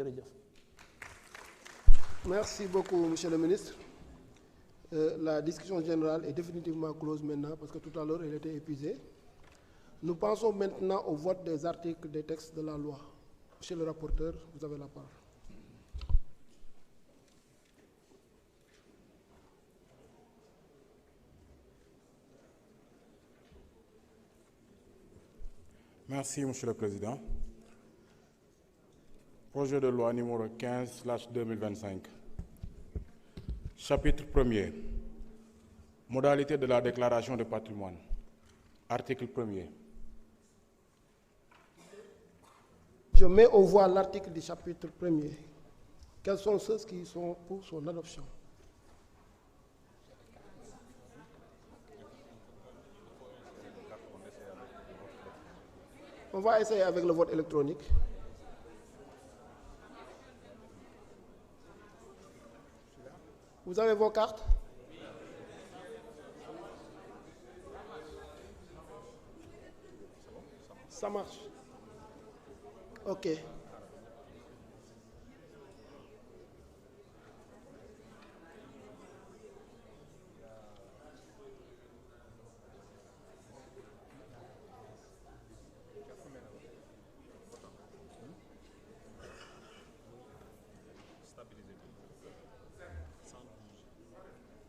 jërëjëf. Merci beaucoup, Monsieur le ministre. La discussion générale est définitivement close maintenant parce que tout à l'heure elle était épuisée. Nous passons maintenant au vote des articles des textes de la loi. Monsieur le rapporteur, vous avez la parole. Merci, Monsieur le Président. Projet de loi numéro 15/2025. Chapitre 1er. Modalité de la déclaration de patrimoine. Article 1er. Je mets au voie l'article du chapitre 1er. Quels sont ceux qui sont pour son adoption? On va essayer avec le vote électronique. Vous avez vos cartes? Ça marche. OK.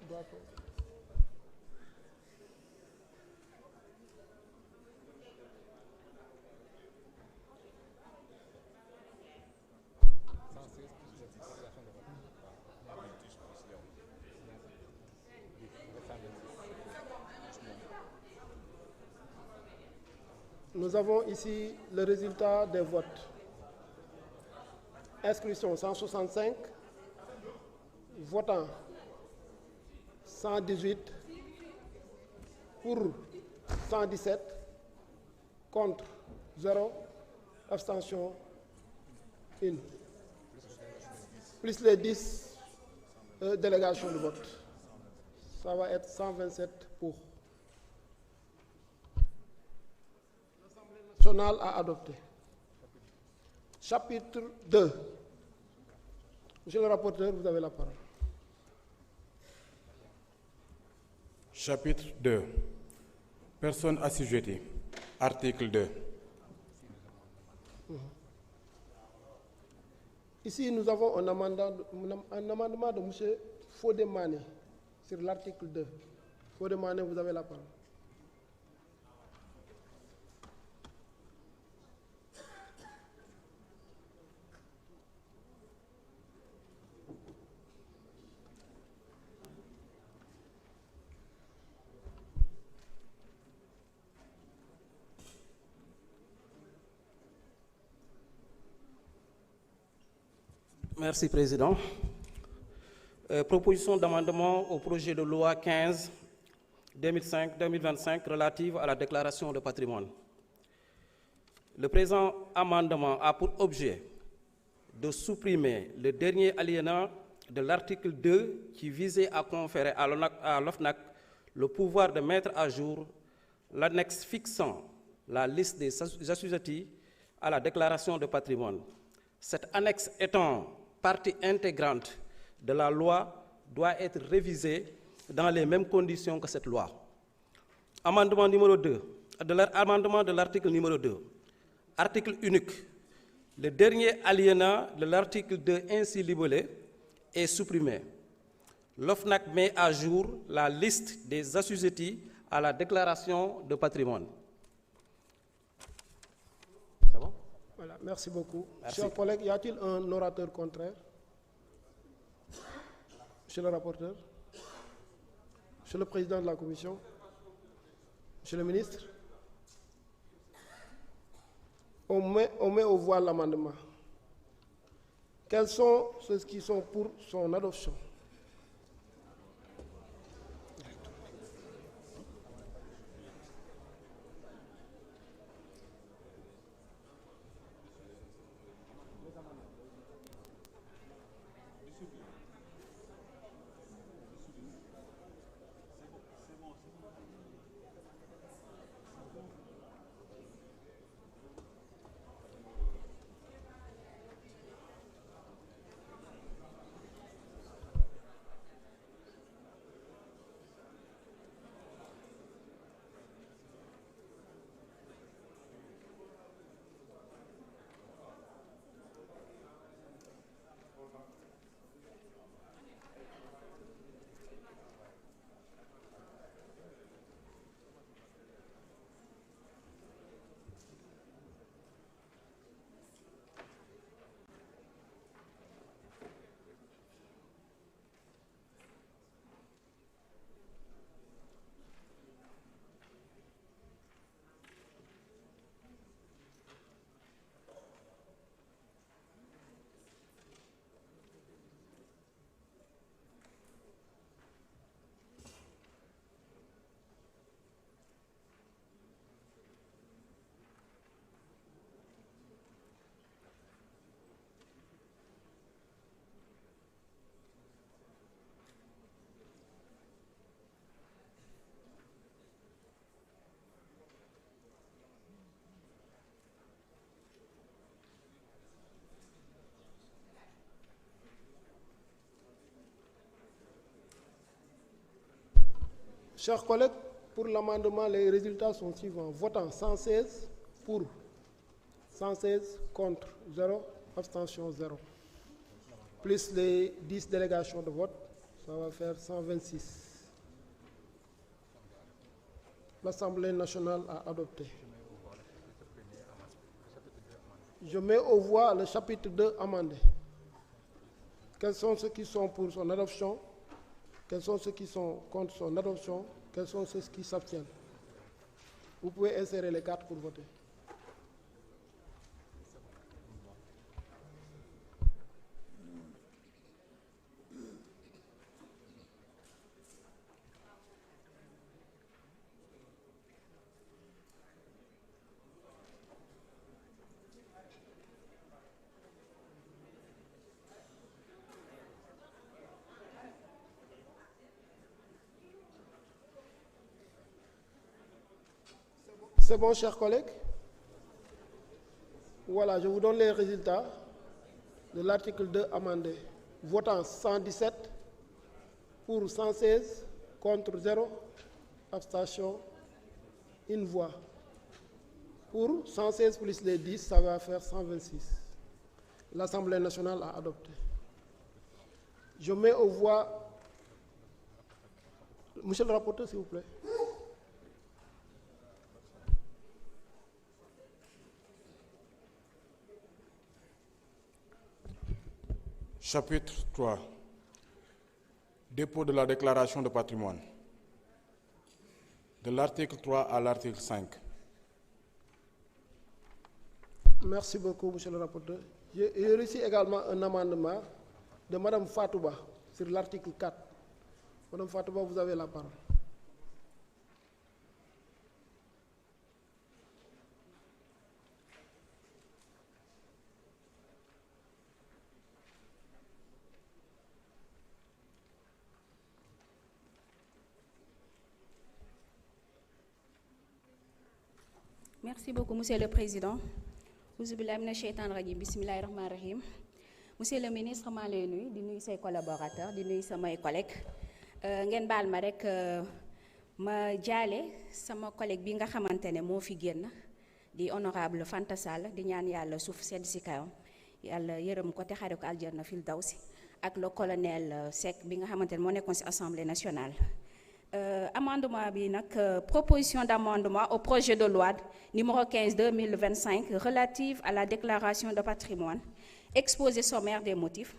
D'accord. Nous avons ici le résultat des votes. Inscription 165, votants 118, pour 117, contre 0, abstention 1. Plus les 10 délégations de vote. Ça va être 127 pour. L'Assemblée nationale a adopté. Chapitre 2. Monsieur le rapporteur, vous avez la parole. Chapitre 2. Personnes assujetties. Article 2. Ici, nous avons un amendement de M. Fodemane sur l'article 2. Fodemane, vous avez la parole. Merci, Président. Proposition d'amendement au projet de loi 15/2025 relative à la déclaration de patrimoine. Le présent amendement a pour objet de supprimer le dernier alinéa de l'article 2 qui visait à conférer à l'OFNAC le pouvoir de mettre à jour l'annexe fixant la liste des assujettis à la déclaration de patrimoine. Cette annexe étant partie intégrante de la loi doit être révisée dans les mêmes conditions que cette loi. Amendement numéro 2, amendement de l'article numéro 2. Article unique. Le dernier alinéa de l'article 2 ainsi libellé est supprimé. L'OFNAC met à jour la liste des assujettis à la déclaration de patrimoine. C'est bon? Voilà, merci beaucoup. Merci. Chers collègues, y a-t-il un orateur contraire? Monsieur le rapporteur? Monsieur le président de la commission? Monsieur le ministre? On met au voie l'amendement. Quels sont ceux qui sont pour son adoption? Chers collègues, pour l'amendement, les résultats sont suivants. Votant 116 pour, 116 contre, 0, abstention 0. Plus les 10 délégations de vote, ça va faire 126. L'Assemblée nationale a adopté. Je mets aux voix le chapitre 2 amendé. Quels sont ceux qui sont pour son adoption? Quels sont ceux qui sont contre son adoption? Quels sont ceux qui s'abstiennent? Vous pouvez insérer les cartes pour voter. C'est bon, chers collègues? Voilà, je vous donne les résultats de l'article 2 amendé. Votant 117, pour 116, contre 0, abstention, une voix. Pour 116 plus les 10, ça va faire 126. L'Assemblée nationale a adopté. Je mets aux voix... Monsieur le rapporteur, s'il vous plaît. Chapitre 3. Dépôt de la déclaration de patrimoine. De l'article 3 à l'article 5. Merci beaucoup, monsieur le rapporteur. J'ai reçu également un amendement de Madame Fatouba sur l'article 4. Madame Fatouba, vous avez la parole. Merci beaucoup, Monsieur le Président. Monsieur le ministre, maa lay nuyu di nuyu say collaborateurs di nuyu samay collègues ngeen baal ma rek ma jaale sama collègue bi nga xamante ne moo fi génn di honorable Fanta Sall di ñaan yàlla suuf sedd si kawam yàlla yërëm ko te xare ko aljanna fil dawsi ak le colonel Seck bi nga xamante ne moo nekkoon si Assemblée nationale. Amendement bi nag proposition d'amendement au projet de loi numéro 15/2025 relative à la déclaration de patrimoine, exposé sommaire des motifs.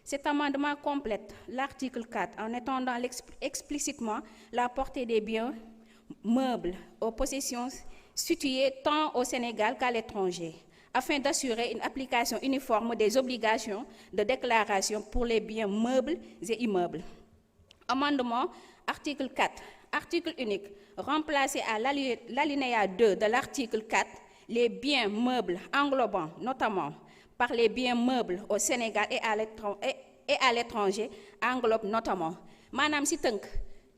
Cet amendement complète l'article 4 en étendant explicitement la portée des biens meubles aux possessions situées tant au Sénégal qu'à l'étranger, afin d'assurer une application uniforme des obligations de déclaration pour les biens meubles et immeubles. Amendement article 4, article unique, remplacé à l'alinéa 2 de l'article 4, les biens meubles englobant notamment par les biens meubles au Sénégal et à l'étranger englobe notamment. Maanaam si tënk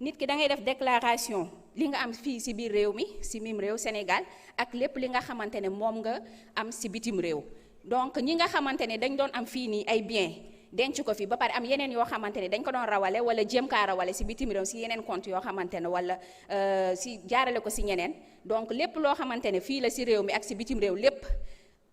nit ki da ngay def déclaration li nga am fii si biir réew mi si mim réew Sénégal ak lépp li nga xamante ne moom nga am si bitim réew. Donc ñi nga xamante ne dañ doon am fii nii ay biens denc ko fi ba pare am yeneen yoo xamante ne dañ ko doon rawale wala jéem kaa rawale si bitim réew si yeneen compte yoo xamante ne wala si jaarale ko si ñeneen donc lépp loo xamante ne fii la si réew mi ak si bitim réew lépp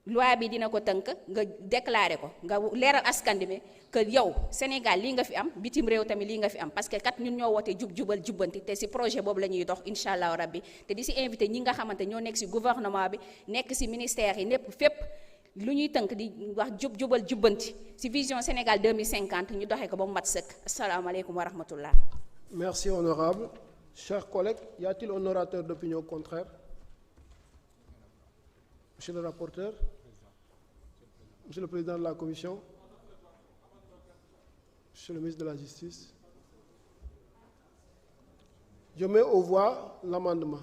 loi bi dina ko tënk nga déclaré ko nga leeral askan bi que yow Sénégal lii nga fi am bitim réew tamit lii nga fi am parce que kat ñun ñoo woote jubal jubbanti te si projet boobu la ñuy dox incha allah rabbi te di si invité ñi nga xamante ñoo nekk si gouvernement bi nekk si ministère yi népp fépp lu ñuy tënk di wax jubal jubbanti si vision Sénégal 2050 ñu doxee ko ba mu mat sëkk asalaamaaleykum wa rahmatullah. Merci honorable. Chers collègues, y a-t-il un orateur d'opinion contraire? Monsieur le rapporteur, Monsieur le Président de la Commission, Monsieur le ministre de la Justice. Je mets aux voix l'amendement.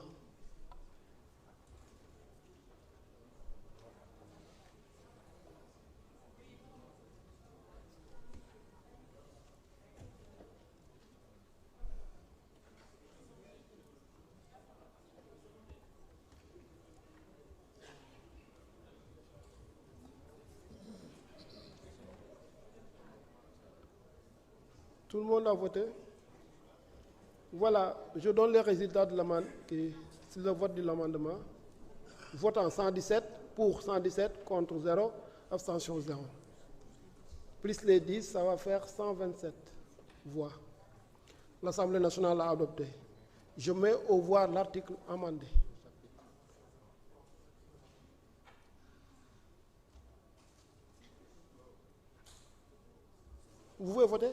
Tout le monde a voté? Voilà, je donne les résultats de l'amendement, c'est le vote de l'amendement. Votant 117, pour 117, contre 0, abstention 0. Plus les 10, ça va faire 127 voix. L'Assemblée nationale a adopté. Je mets au voix l'article amendé. Vous pouvez voter?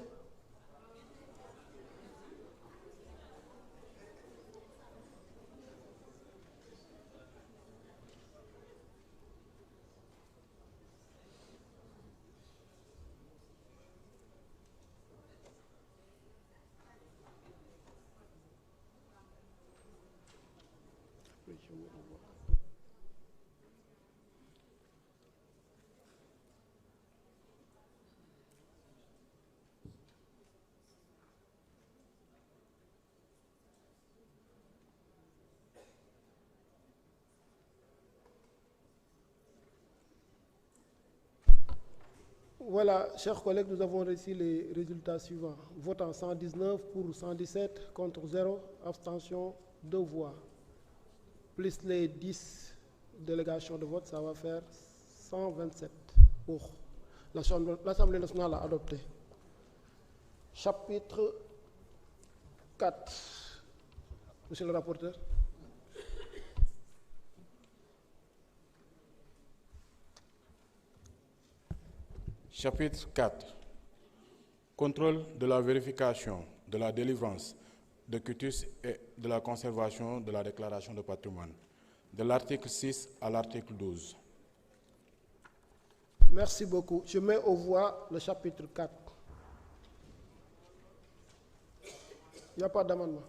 Voilà, chers collègues, nous avons reçu les résultats suivants. Votant 119, pour 117, contre 0, abstention 2 voix. Plus les 10 délégations de vote, ça va faire 127 pour. L'Assemblée nationale a adopté. Chapitre 4. Monsieur le rapporteur. Chapitre 4. Contrôle de la vérification, de la délivrance de quitus et de la conservation de la déclaration de patrimoine. De l'article 6 à l'article 12. Merci beaucoup. Je mets au voix le chapitre 4. Il n'y a pas d'amendement.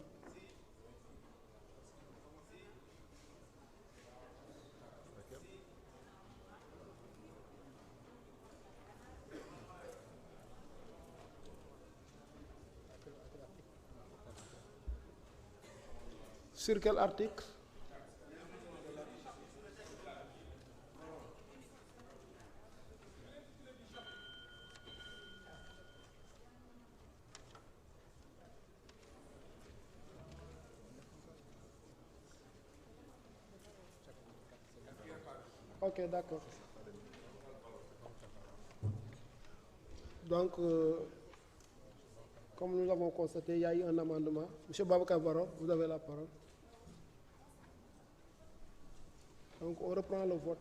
Sur quel article? Ok, d'accord. Donc, comme nous l'avons constaté, il y a eu un amendement. Monsieur Babacar Baro, vous avez la parole. Donc, on reprend le vote.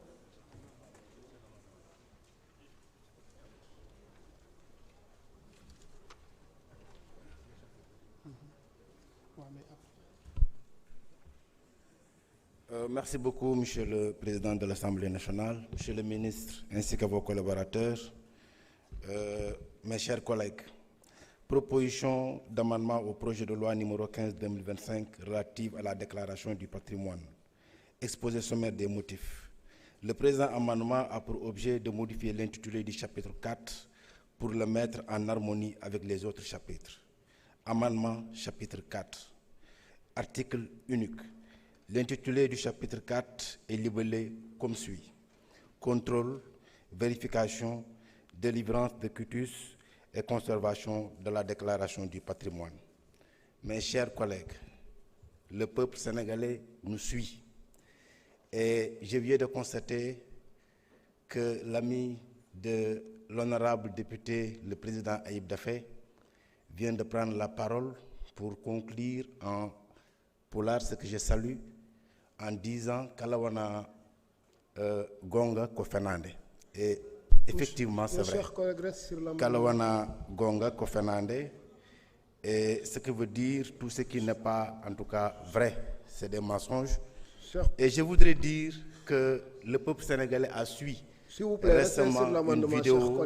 Merci beaucoup, Monsieur le Président de l'Assemblée nationale, Monsieur le ministre, ainsi que vos collaborateurs, mes chers collègues. Proposition d'amendement au projet de loi numéro 15/2025 relative à la déclaration du patrimoine. Exposé sommaire des motifs. Le présent amendement a pour objet de modifier l'intitulé du chapitre 4 pour le mettre en harmonie avec les autres chapitres. Amendement chapitre 4. Article unique. L'intitulé du chapitre 4 est libellé comme suit. Contrôle, vérification, délivrance de quitus et conservation de la déclaration du patrimoine. Mes chers collègues, le peuple sénégalais nous suit. Et je viens de constater que l'ami de l'honorable député, le président Ayib Daffé, vient de prendre la parole pour conclure en pulaar ce que je salue en disant Kalawana Gonga Kofenande. Et effectivement, c'est vrai. Kalawana Gonga Kofenande. Et ce que veut dire tout ce qui n'est pas, en tout cas, vrai, c'est des mensonges. Et je voudrais dire que le peuple sénégalais a suivi récemment une vidéo.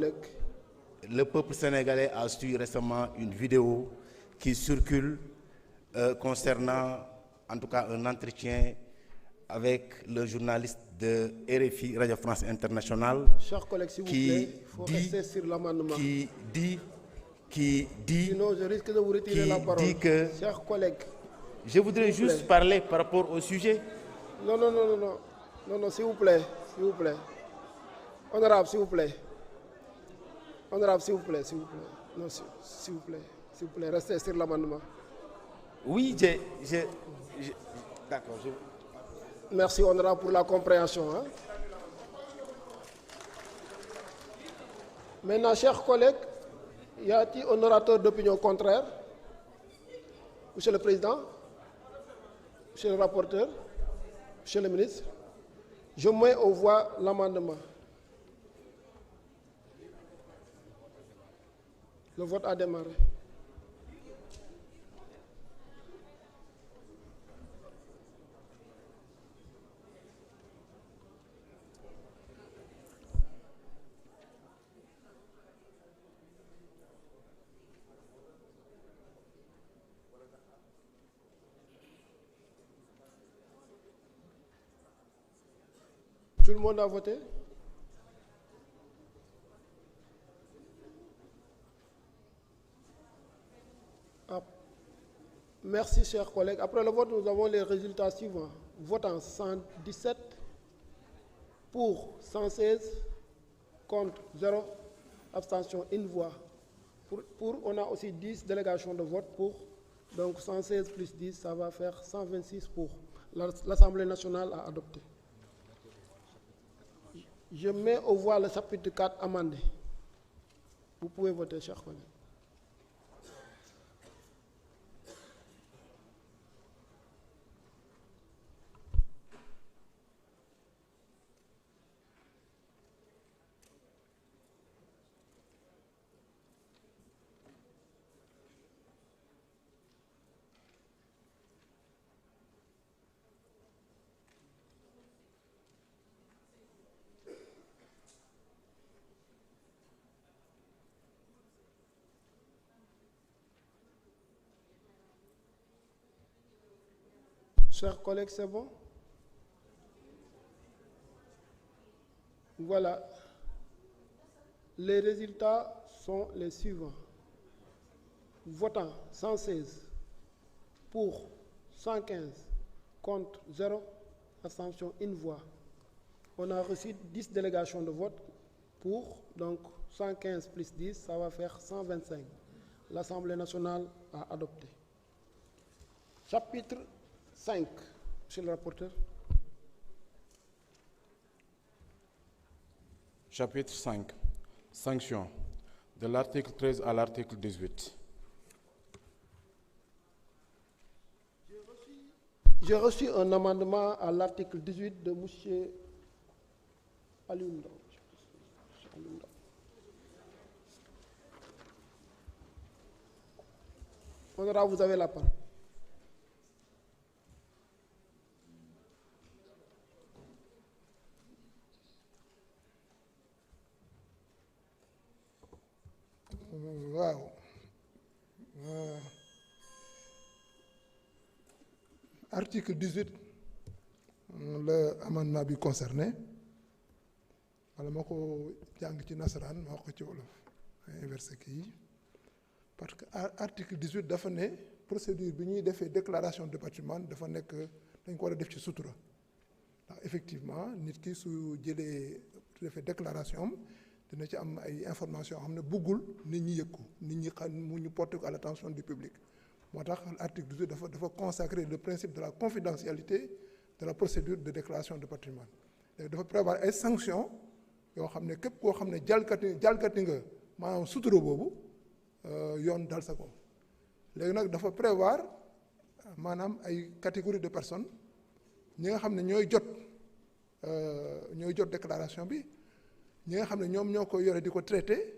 Le peuple sénégalais a suivi récemment une vidéo qui circule concernant, en tout cas, un entretien avec le journaliste de RFI, Radio France Internationale, qui dit que... Chers collègues. Je voudrais juste parler par rapport au sujet. Non, s'il vous plaît, s'il vous plaît. Honorable, s'il vous plaît. Honorable, s'il vous plaît, s'il vous plaît. Non, s'il vous plaît, restez sur l'amendement. Oui, d'accord. Merci, honorable, pour la compréhension. Hein. Maintenant, chers collègues, y a-t-il un orateur d'opinion contraire? Monsieur le Président, Monsieur le rapporteur, Monsieur le ministre, je mets aux voix l'amendement. Le vote a démarré. Tout le monde a voté? Ah. Merci, chers collègues. Après le vote, nous avons les résultats suivants. Votant 117, pour 116, contre 0, abstention, une voix. Pour, on a aussi 10 délégations de vote pour. Donc 116 plus 10, ça va faire 126 pour. L'Assemblée nationale a adopté. Je mets aux voix le chapitre 4 amendé. Vous pouvez voter, chers collègues. Chers collègues, c'est bon? Voilà. Les résultats sont les suivants. Votant 116, pour 115, contre 0, abstention, une voix. On a reçu 10 délégations de vote pour, donc 115 plus 10, ça va faire 125. L'Assemblée nationale a adopté. Chapitre 5, monsieur le rapporteur. Chapitre 5. Sanctions. De l'article 13 à l'article 18. J'ai reçu un amendement à l'article 18 de monsieur Alioune. Honorable, vous avez la parole. Waaw article 18 le amendement bi concerné wala moo ko jàng ci nasaraan moo ko ci wolof inversé kii parce que article 18 dafa ne procédure bi ñuy defee déclaration de patrimoine dafa nekk dañ ko war a def ci sutura ndax effectivement nit ki su jëlee defee déclaration am dina ci am ay information xam ne buggul nit ñi yëg ko nit ñi xam mu ñu porter ko à l'attention du public moo tax article 18 dafa consacrer le principe de la confidentialité de la procédure de déclaration de patrimoine léegi dafa prévoir ay sanctions yoo xam ne képp koo xam ne jalgati nga maanaam sutura boobu yoon dal sa ko léegi nag dafa prévoir maanaam ay catégorie de personnes ñi nga xam ne ñooy jot déclaration bi ñi nga xam ne ñoom ñoo ko yore di ko traité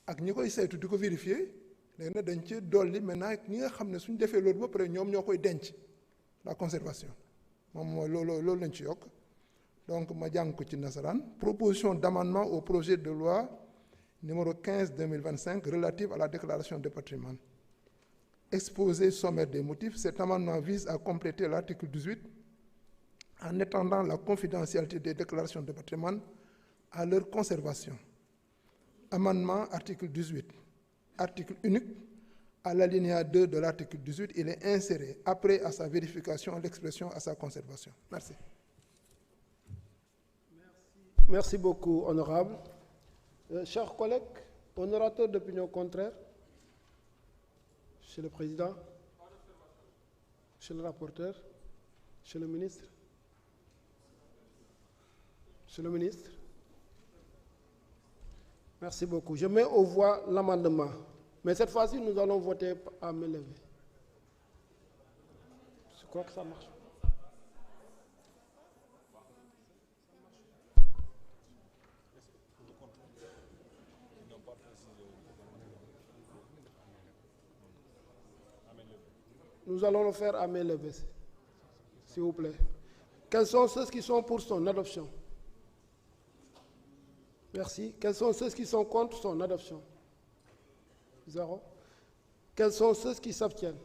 ak ñi koy saytu di ko vérifier léegi nag dañ ci dolli maintenant ñi nga xam ne suñ defee loolu ba pare ñoom ñoo koy denc la conservation moom mooy loolu lañ ci yokk donc ma jàng ko ci nasaraan proposition d'amendement au projet de loi numéro 15/2025 relative à la déclaration de patrimoine. Exposé sommaire des motifs, cet amendement vise à compléter l'article 18 en étendant la confidentialité des déclarations de patrimoine à leur conservation. Amendement article 18. Article unique. À l'alinéa 2 de l'article 18, il est inséré après à sa vérification l'expression à sa conservation. Merci. Merci beaucoup, honorable. Chers collègues, un orateur d'opinion contraire. Monsieur le Président. Monsieur le rapporteur, Monsieur le ministre. Monsieur le ministre. Merci beaucoup. Je mets aux voix l'amendement. Mais cette fois-ci, nous allons voter à main levée. Je crois que ça marche. Nous allons le faire à main levée, s'il vous plaît. Quels sont ceux qui sont pour son adoption? Merci. Quels sont ceux qui sont contre son adoption? 0. Quels sont ceux qui s'abstiennent?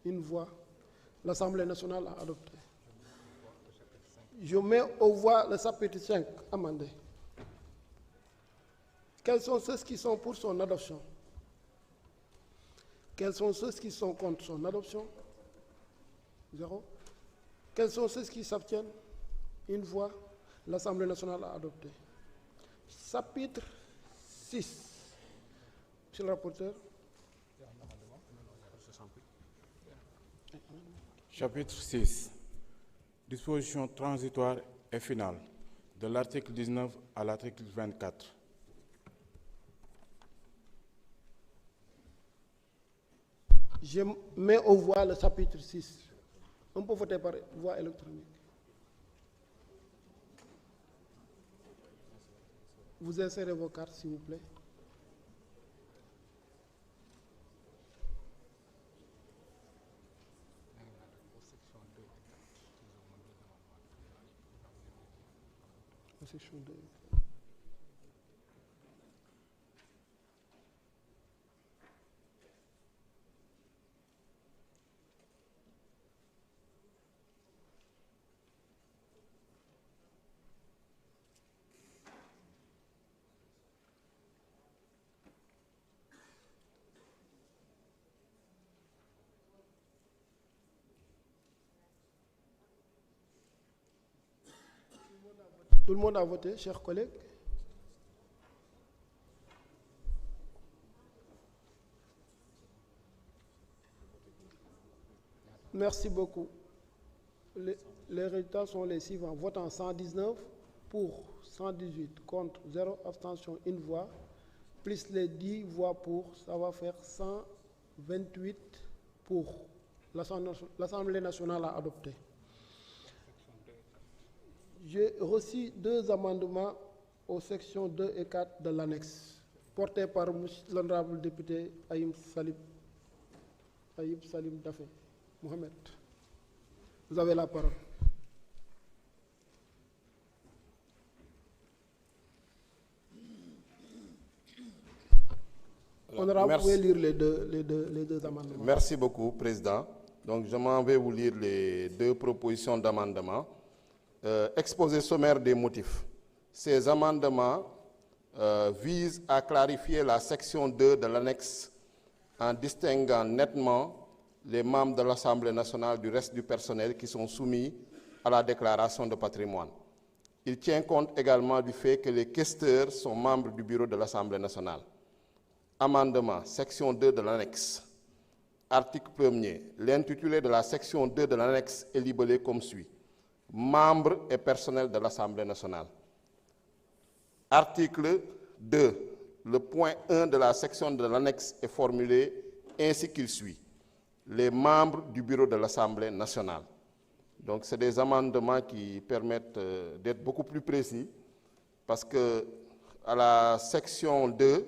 Une voix. L'Assemblée nationale a adopté. Je mets aux voix le chapitre 5 amendé. Quels sont ceux qui sont pour son adoption? Quels sont ceux qui sont contre son adoption? 0. Quels sont ceux qui s'abstiennent? Une voix. L'Assemblée nationale a adopté. Chapitre 6. Monsieur le rapporteur. Chapitre 6. Disposition transitoire et finale de l'article 19 à l'article 24. Je mets aux voix le chapitre 6. On peut voter par voie électronique. Vous insérez vos cartes, s'il vous plaît. Section 2. Tout le monde a voté, chers collègues? Merci beaucoup. Les résultats sont les suivants. Votant 119, pour 118, contre 0, abstention 1 voix, plus les 10 voix pour, ça va faire 128 pour. L'Assemblée nationale a adopté. J'ai reçu 2 amendements aux sections 2 et 4 de l'annexe, portés par l'honorable député Aïm Salim Dafé. Mohamed, vous avez la parole. Honorable, vous pouvez lire les deux amendements. Merci beaucoup, Président. Donc, je m'en vais vous lire les 2 propositions d'amendement. Exposé sommaire des motifs. Ces amendements visent à clarifier la section 2 de l'annexe en distinguant nettement les membres de l'Assemblée nationale du reste du personnel qui sont soumis à la déclaration de patrimoine. Il tient compte également du fait que les questeurs sont membres du bureau de l'Assemblée nationale. Amendement, section 2 de l'annexe. Article 1er. L'intitulé de la section 2 de l'annexe est libellé comme suit. Membres et personnel de l'Assemblée nationale. Article 2. Le point 1 de la section de l'annexe est formulé ainsi qu'il suit. Les membres du bureau de l'Assemblée nationale. Donc, c'est des amendements qui permettent d'être beaucoup plus précis parce que à la section 2,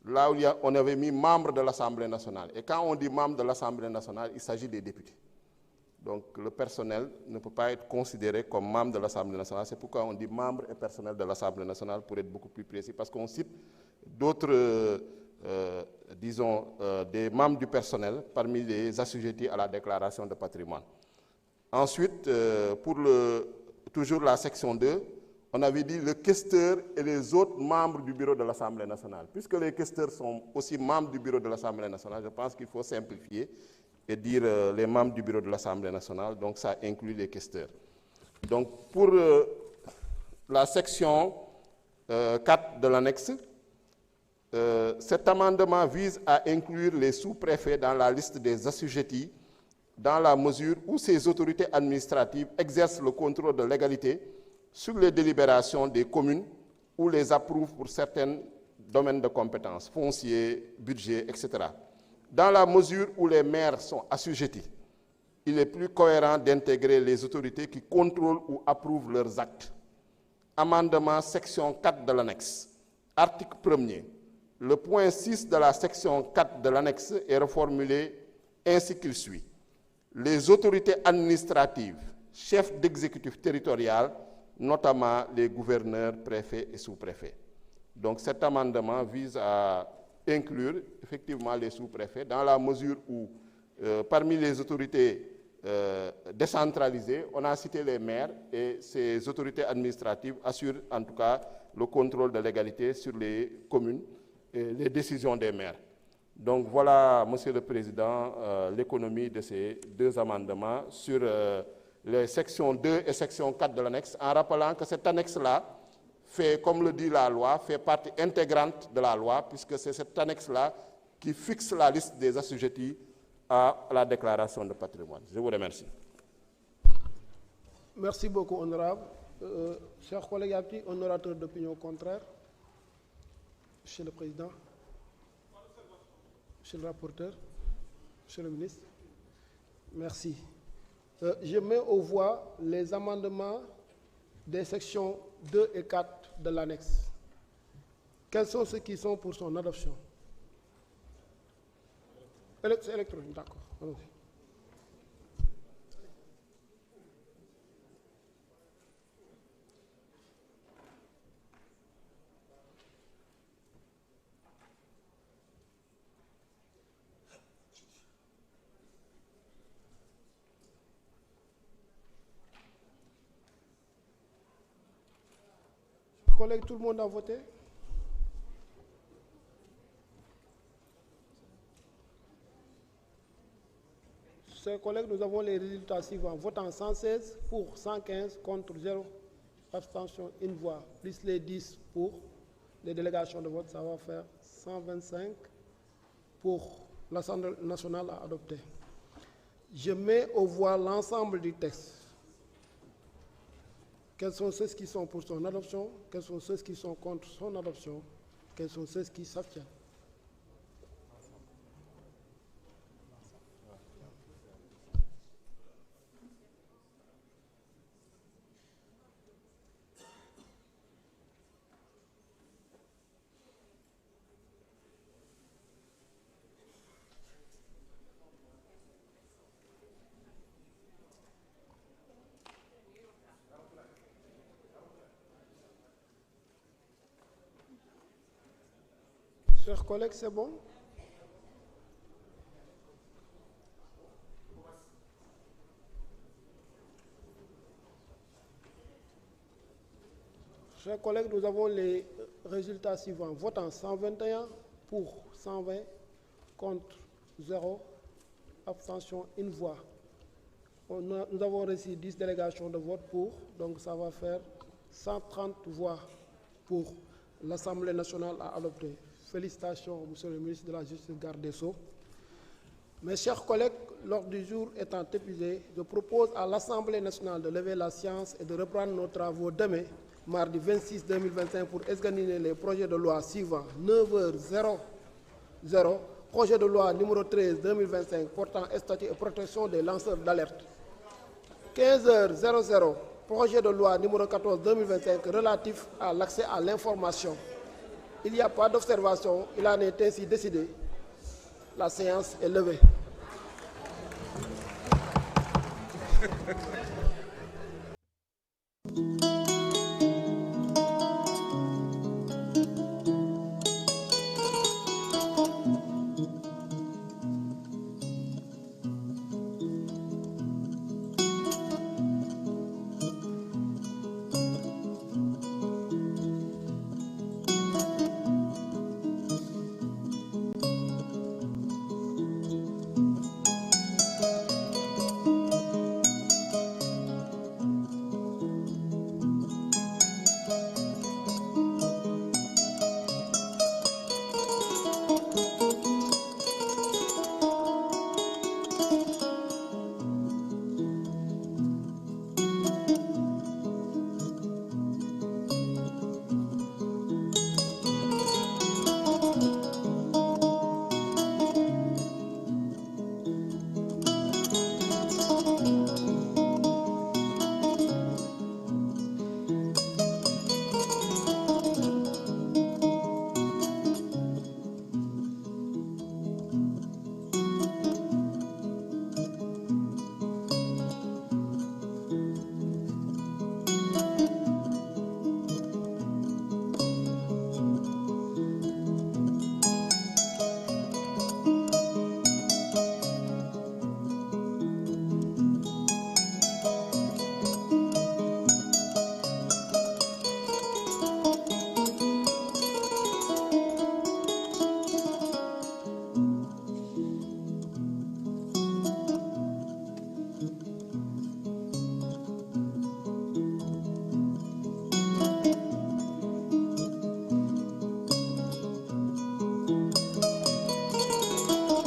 là où on avait mis membres de l'Assemblée nationale. Et quand on dit membres de l'Assemblée nationale, il s'agit des députés. Donc, le personnel ne peut pas être considéré comme membre de l'Assemblée nationale. C'est pourquoi on dit membres et personnel de l'Assemblée nationale pour être beaucoup plus précis, parce qu'on cite d'autres, des membres du personnel parmi les assujettis à la déclaration de patrimoine. Ensuite, pour toujours la section 2, on avait dit le questeur et les autres membres du bureau de l'Assemblée nationale. Puisque les questeurs sont aussi membres du bureau de l'Assemblée nationale, je pense qu'il faut simplifier et dire les membres du bureau de l'Assemblée nationale, donc ça inclut les questeurs. Donc pour la section 4 de l'annexe, cet amendement vise à inclure les sous-préfets dans la liste des assujettis dans la mesure où ces autorités administratives exercent le contrôle de légalité sur les délibérations des communes ou les approuvent pour certains domaines de compétences, fonciers, budget, etc. Dans la mesure où les maires sont assujettis, il est plus cohérent d'intégrer les autorités qui contrôlent ou approuvent leurs actes. Amendement section 4 de l'annexe. Article 1er. Le point 6 de la section 4 de l'annexe est reformulé ainsi qu'il suit. Les autorités administratives, chefs d'exécutif territorial, notamment les gouverneurs, préfets et sous-préfets. Donc cet amendement vise à inclure effectivement les sous-préfets dans la mesure où parmi les autorités décentralisées, on a cité les maires et ces autorités administratives assurent en tout cas le contrôle de légalité sur les communes et les décisions des maires. Donc voilà, Monsieur le Président, l'économie de ces deux amendements sur les sections 2 et section 4 de l'annexe, en rappelant que cette annexe-là fait, comme le dit la loi, fait partie intégrante de la loi, puisque c'est cette annexe-là qui fixe la liste des assujettis à la déclaration de patrimoine. Je vous remercie. Merci beaucoup, honorable. Chers collègues, y a-t-il un orateur d'opinion contraire? Monsieur le Président, Monsieur le rapporteur, Monsieur le ministre. Merci. Je mets aux voix les amendements des sections 2 et 4 de l'annexe. Quels sont ceux qui sont pour son adoption? C'est électronique, d'accord. Allons-y. Collègues, tout le monde a voté? Chers collègues, nous avons les résultats suivants. Votant 116 pour, 115 contre 0, abstention, une voix, plus les 10 pour les délégations de vote, ça va faire 125 pour l'Assemblée nationale à adopter. Je mets aux voix l'ensemble du texte. Quels sont ceux qui sont pour son adoption? Quels sont ceux qui sont contre son adoption? Quels sont ceux qui s'abstiennent? Chers collègues, c'est bon? Chers collègues, nous avons les résultats suivants. Votant 121 pour 120 contre 0, abstention, une voix. Nous avons reçu 10 délégations de vote pour, donc ça va faire 130 voix pour l'Assemblée nationale à adopter. Félicitations, Monsieur le ministre de la Justice, garde des Sceaux. Mes chers collègues, l'ordre du jour étant épuisé, je propose à l'Assemblée nationale de lever la séance et de reprendre nos travaux demain, mardi 26 2025, pour examiner les projets de loi suivants. 9h00, projet de loi numéro 13 2025 portant statut et protection des lanceurs d'alerte. 15h00, projet de loi numéro 14 2025 relatif à l'accès à l'information. Il n'y a pas d'observation, il en est ainsi décidé. La séance est levée.